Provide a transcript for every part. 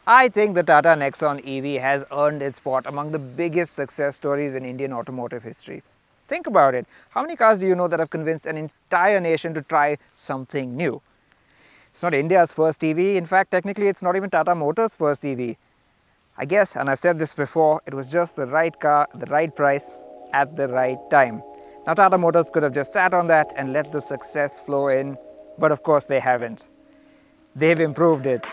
I think the Tata Nexon EV has earned its spot among the biggest success stories in Indian automotive history. Think about it. How many cars do you know that have convinced an entire nation to try something new? It's not India's first EV. In fact, technically, it's not even Tata Motors' first EV. I guess, and I've said this before, it was just the right car, the right price, at the right time. Now, Tata Motors could have just sat on that and let the success flow in, but of course they haven't. They've improved it.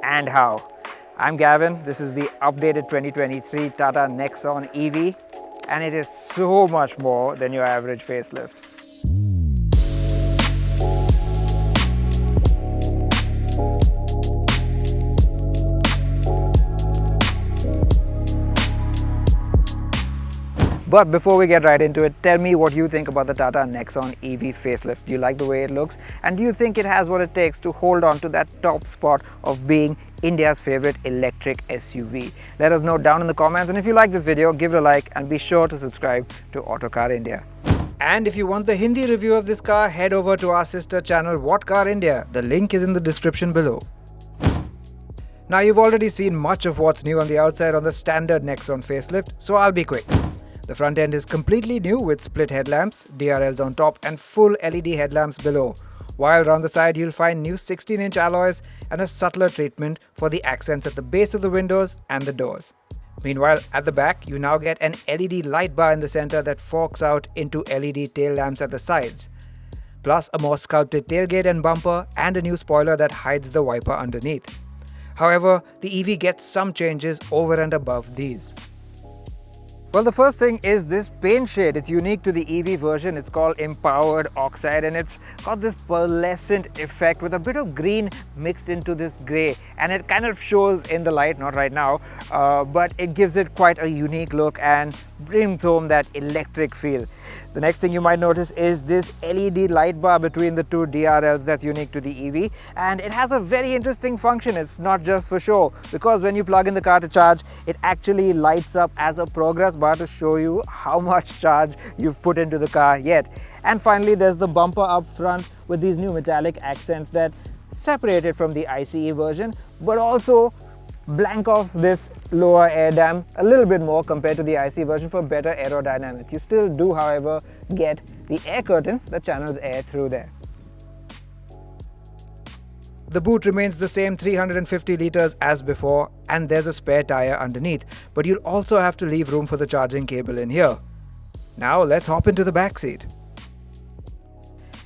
And how? I'm Gavin. This is the updated 2023 Tata Nexon EV, and it is so much more than your average facelift. But before we get right into it, tell me what you think about the Tata Nexon EV facelift. Do you like the way it looks? And do you think it has what it takes to hold on to that top spot of being India's favorite electric SUV? Let us know down in the comments, and if you like this video, give it a like and be sure to subscribe to Autocar India. And if you want the Hindi review of this car, head over to our sister channel What Car India. The link is in the description below. Now, you've already seen much of what's new on the outside on the standard Nexon facelift, so I'll be quick. The front end is completely new with split headlamps, DRLs on top and full LED headlamps below, while around the side you'll find new 16-inch alloys and a subtler treatment for the accents at the base of the windows and the doors. Meanwhile, at the back you now get an LED light bar in the center that forks out into LED tail lamps at the sides, plus a more sculpted tailgate and bumper and a new spoiler that hides the wiper underneath. However, the EV gets some changes over and above these. Well, the first thing is this paint shade. It's unique to the EV version. It's called Empowered Oxide, and it's got this pearlescent effect with a bit of green mixed into this grey, and it kind of shows in the light, not right now, but it gives it quite a unique look and brings home that electric feel. The next thing you might notice is this LED light bar between the two DRLs that's unique to the EV, and it has a very interesting function. It's not just for show, because when you plug in the car to charge, it actually lights up as a progress bar to show you how much charge you've put into the car yet. And finally, there's the bumper up front with these new metallic accents that separate it from the ICE version, but also blank off this lower air dam a little bit more compared to the ICE version for better aerodynamics. You still do, however, get the air curtain that channels air through there. The boot remains the same 350 litres as before, and there's a spare tyre underneath, but you'll also have to leave room for the charging cable in here. Now let's hop into the back seat.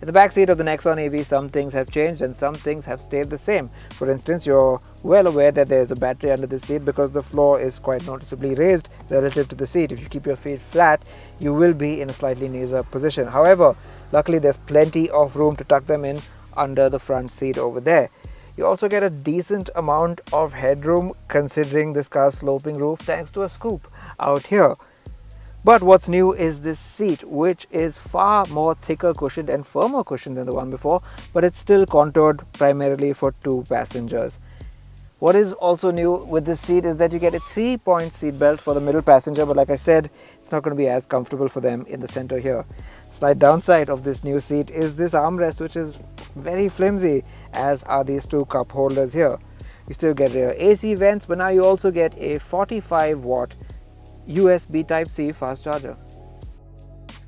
In the back seat of the Nexon EV, some things have changed and some things have stayed the same. For instance, you're well aware that there's a battery under the seat because the floor is quite noticeably raised relative to the seat. If you keep your feet flat, you will be in a slightly knees-up position. However, luckily there's plenty of room to tuck them in under the front seat over there. You also get a decent amount of headroom considering this car's sloping roof thanks to a scoop out here. But what's new is this seat, which is far more thicker cushioned and firmer cushioned than the one before, but it's still contoured primarily for two passengers. What is also new with this seat is that you get a 3-point seat belt for the middle passenger, but like I said, it's not going to be as comfortable for them in the center here. Slight downside of this new seat is this armrest, which is very flimsy, as are these two cup holders here. You still get rear AC vents, but now you also get a 45-watt USB Type-C fast charger.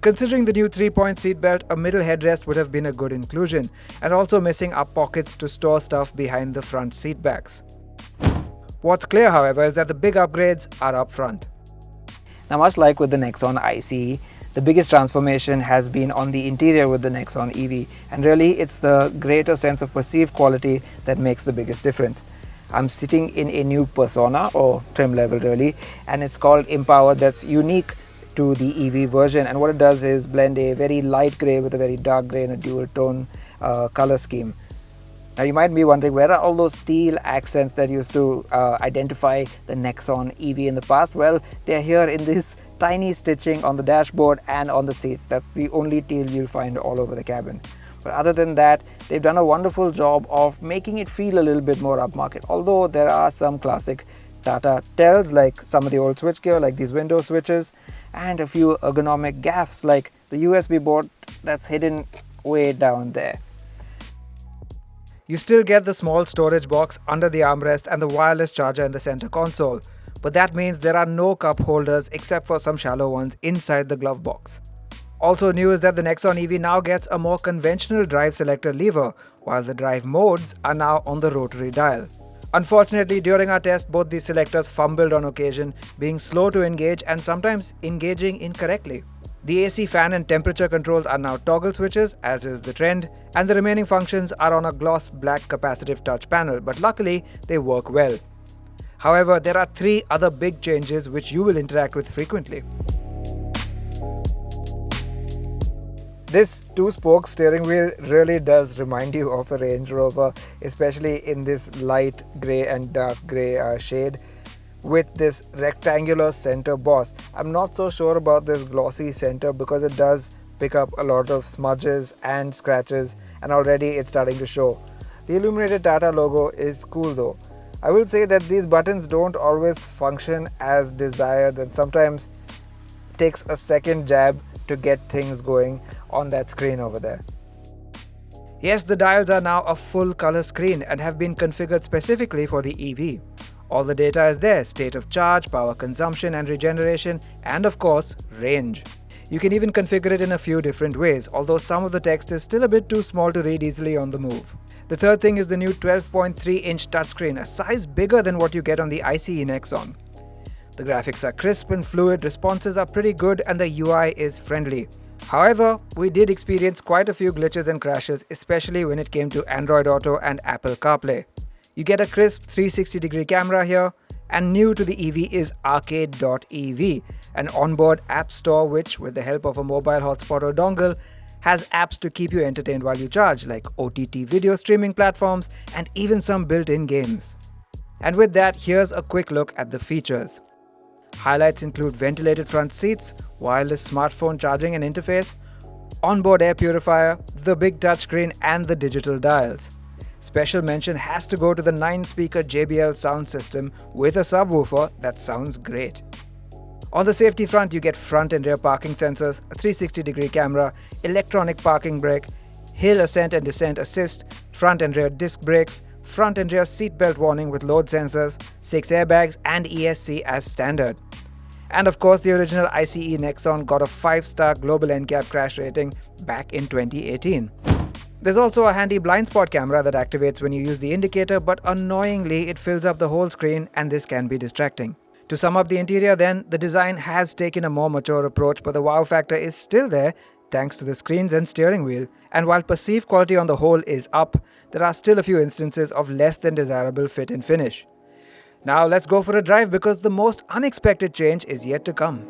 Considering the new 3-point seat belt, a middle headrest would have been a good inclusion, and also missing up pockets to store stuff behind the front seat backs. What's clear, however, is that the big upgrades are up front. Now, much like with the Nexon ICE, the biggest transformation has been on the interior with the Nexon EV, and really it's the greater sense of perceived quality that makes the biggest difference. I'm sitting in a new persona, or trim level really, and it's called Empowered. That's unique to the EV version, and what it does is blend a very light grey with a very dark grey in a dual tone color scheme. Now you might be wondering, where are all those teal accents that used to identify the Nexon EV in the past? Well, they're here in this tiny stitching on the dashboard and on the seats. That's the only teal you'll find all over the cabin. But other than that, they've done a wonderful job of making it feel a little bit more upmarket. Although there are some classic Tata tells, like some of the old switchgear, like these window switches, and a few ergonomic gaffes, like the USB board that's hidden way down there. You still get the small storage box under the armrest and the wireless charger in the center console, but that means there are no cup holders except for some shallow ones inside the glove box. Also new is that the Nexon EV now gets a more conventional drive selector lever, while the drive modes are now on the rotary dial. Unfortunately, during our test, both these selectors fumbled on occasion, being slow to engage and sometimes engaging incorrectly. The AC fan and temperature controls are now toggle switches, as is the trend, and the remaining functions are on a gloss black capacitive touch panel, but luckily they work well. However, there are 3 other big changes which you will interact with frequently. This 2-spoke steering wheel really does remind you of a Range Rover, especially in this light grey and dark grey shade with this rectangular center boss. I'm not so sure about this glossy center because it does pick up a lot of smudges and scratches, and already it's starting to show. The illuminated Tata logo is cool though. I will say that these buttons don't always function as desired, and sometimes it takes a second jab to get things going on that screen over there. Yes, the dials are now a full color screen and have been configured specifically for the EV. All the data is there: state of charge, power consumption and regeneration, and of course, range. You can even configure it in a few different ways, although some of the text is still a bit too small to read easily on the move. The third thing is the new 12.3-inch touchscreen, a size bigger than what you get on the ICE Nexon. The graphics are crisp and fluid, responses are pretty good, and the UI is friendly. However, we did experience quite a few glitches and crashes, especially when it came to Android Auto and Apple CarPlay. You get a crisp 360-degree camera here, and new to the EV is Arcade.ev, an onboard app store which, with the help of a mobile hotspot or dongle, has apps to keep you entertained while you charge, like OTT video streaming platforms and even some built-in games. And with that, here's a quick look at the features. Highlights include ventilated front seats, wireless smartphone charging and interface, onboard air purifier, the big touchscreen and the digital dials. Special mention has to go to the 9-speaker JBL sound system with a subwoofer that sounds great. On the safety front, you get front and rear parking sensors, a 360-degree camera, electronic parking brake, hill ascent and descent assist, front and rear disc brakes, front and rear seatbelt warning with load sensors, 6 airbags and ESC as standard. And of course, the original ICE Nexon got a 5-star global NCAP crash rating back in 2018. There's also a handy blind spot camera that activates when you use the indicator, but annoyingly it fills up the whole screen and this can be distracting. To sum up the interior then, the design has taken a more mature approach, but the wow factor is still there thanks to the screens and steering wheel. And while perceived quality on the whole is up, there are still a few instances of less than desirable fit and finish. Now let's go for a drive because the most unexpected change is yet to come.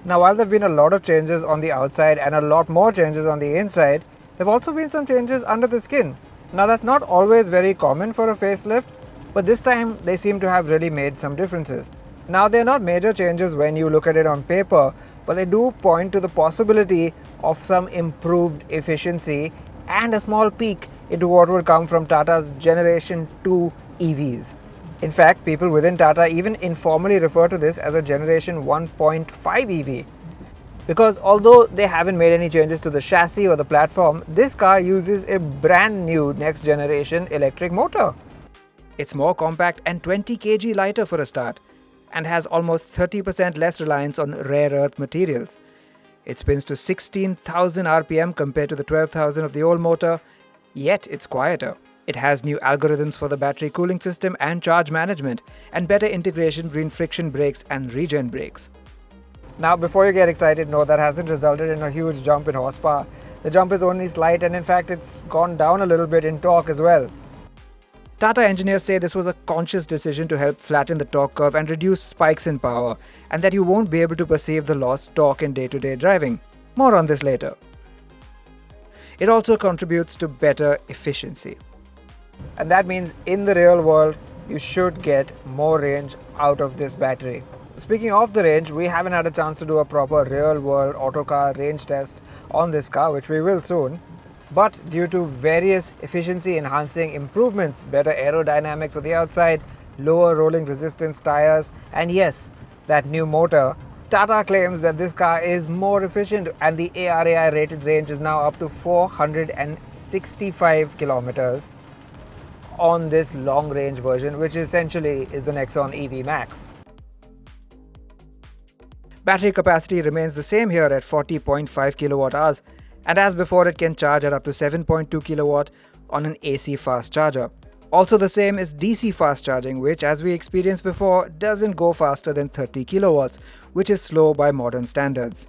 Now, while there have been a lot of changes on the outside and a lot more changes on the inside, there have also been some changes under the skin. Now, that's not always very common for a facelift, but this time they seem to have really made some differences. Now, they're not major changes when you look at it on paper, but they do point to the possibility of some improved efficiency and a small peek into what will come from Tata's Generation 2 EVs. In fact, people within Tata even informally refer to this as a Generation 1.5 EV. Because although they haven't made any changes to the chassis or the platform, this car uses a brand new next generation electric motor. It's more compact and 20 kg lighter for a start, and has almost 30% less reliance on rare earth materials. It spins to 16,000 RPM compared to the 12,000 of the old motor, yet it's quieter. It has new algorithms for the battery cooling system and charge management, and better integration between friction brakes and Regen brakes. Now, before you get excited, no, that hasn't resulted in a huge jump in horsepower. The jump is only slight, and in fact it's gone down a little bit in torque as well. Tata engineers say this was a conscious decision to help flatten the torque curve and reduce spikes in power, and that you won't be able to perceive the lost torque in day-to-day driving. More on this later. It also contributes to better efficiency. And that means in the real world, you should get more range out of this battery. Speaking of the range, we haven't had a chance to do a proper real-world Autocar range test on this car, which we will soon. But due to various efficiency-enhancing improvements, better aerodynamics on the outside, lower rolling resistance tires, and yes, that new motor, Tata claims that this car is more efficient and the ARAI rated range is now up to 465 kilometers on this long range version, which essentially is the Nexon EV Max. Battery capacity remains the same here at 40.5 kilowatt hours, and as before it can charge at up to 7.2 kilowatt on an AC fast charger. Also the same is DC fast charging, which as we experienced before doesn't go faster than 30 kilowatts, which is slow by modern standards.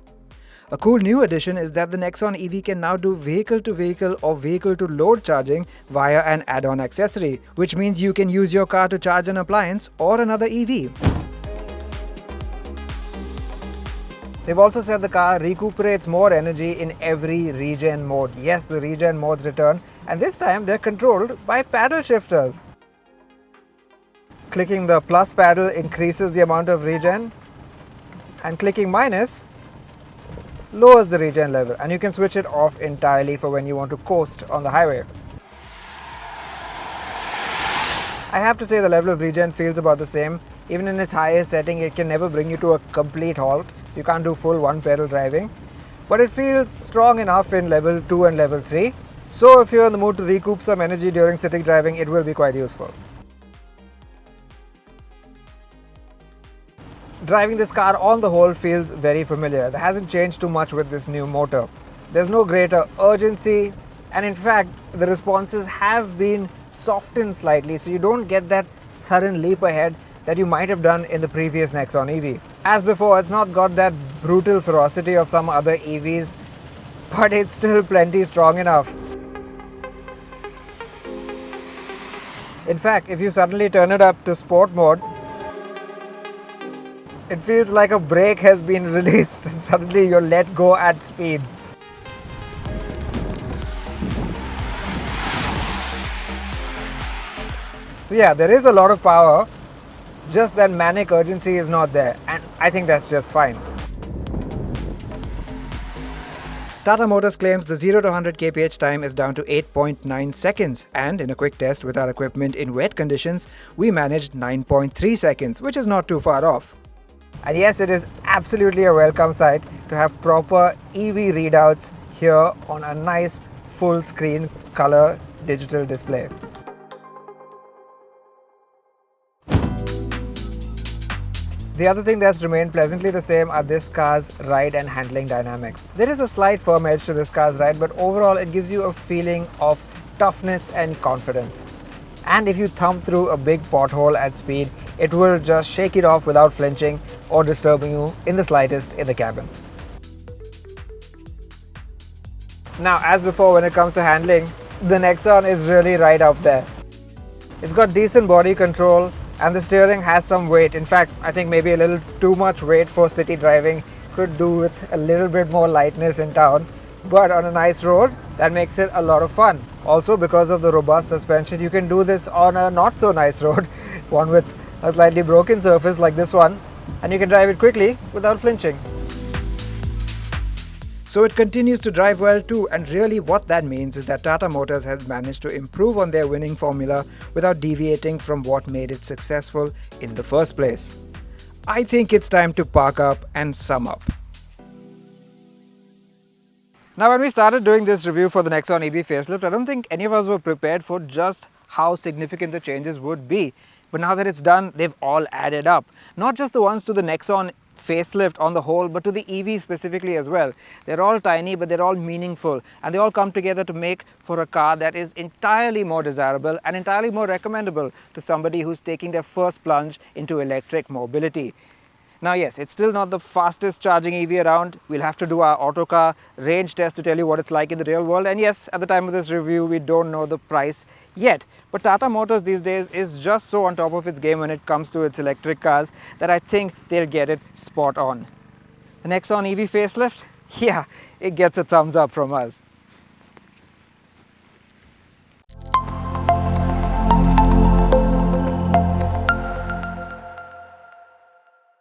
A cool new addition is that the Nexon EV can now do vehicle-to-vehicle or vehicle-to-load charging via an add-on accessory, which means you can use your car to charge an appliance or another EV. They've also said the car recuperates more energy in every Regen mode. Yes, the Regen modes return, and this time they're controlled by paddle shifters. Clicking the plus paddle increases the amount of Regen, and clicking minus lowers the Regen level, and you can switch it off entirely for when you want to coast on the highway. I have to say the level of Regen feels about the same. Even in its highest setting, it can never bring you to a complete halt, so you can't do full one pedal driving. But it feels strong enough in level 2 and level 3. So if you're in the mood to recoup some energy during city driving, it will be quite useful. Driving this car on the whole feels very familiar. There hasn't changed too much with this new motor. There's no greater urgency, and in fact the responses have been softened slightly, so you don't get that sudden leap ahead that you might have done in the previous Nexon EV. As before, it's not got that brutal ferocity of some other EVs, but it's still plenty strong enough. In fact, if you suddenly turn it up to sport mode, it feels like a brake has been released and suddenly you're let go at speed. So yeah, there is a lot of power, just that manic urgency is not there, and I think that's just fine. Tata Motors claims the 0 to 100 kph time is down to 8.9 seconds, and in a quick test with our equipment in wet conditions, we managed 9.3 seconds, which is not too far off. And yes, it is absolutely a welcome sight to have proper EV readouts here on a nice full screen color digital display. The other thing that's remained pleasantly the same are this car's ride and handling dynamics. There is a slight firm edge to this car's ride, but overall it gives you a feeling of toughness and confidence. And if you thump through a big pothole at speed, it will just shake it off without flinching or disturbing you in the slightest in the cabin. Now, as before, when it comes to handling, the Nexon is really right up there. It's got decent body control, and the steering has some weight. In fact, I think maybe a little too much weight for city driving. Could do with a little bit more lightness in town, but on a nice road, that makes it a lot of fun. Also, because of the robust suspension, you can do this on a not so nice road, one with a slightly broken surface like this one, and you can drive it quickly without flinching. So it continues to drive well too, and really what that means is that Tata Motors has managed to improve on their winning formula without deviating from what made it successful in the first place. I think it's time to park up and sum up. Now, when we started doing this review for the Nexon EV facelift, I don't think any of us were prepared for just how significant the changes would be. But now that it's done, they've all added up. Not just the ones to the Nexon facelift on the whole, but to the EV specifically as well. They're all tiny, but they're all meaningful, and they all come together to make for a car that is entirely more desirable and entirely more recommendable to somebody who's taking their first plunge into electric mobility. Now yes, it's still not the fastest charging EV around. We'll have to do our Autocar range test to tell you what it's like in the real world. And yes, at the time of this review, we don't know the price yet. But Tata Motors these days is just so on top of its game when it comes to its electric cars that I think they'll get it spot on. The Nexon EV facelift? Yeah, it gets a thumbs up from us.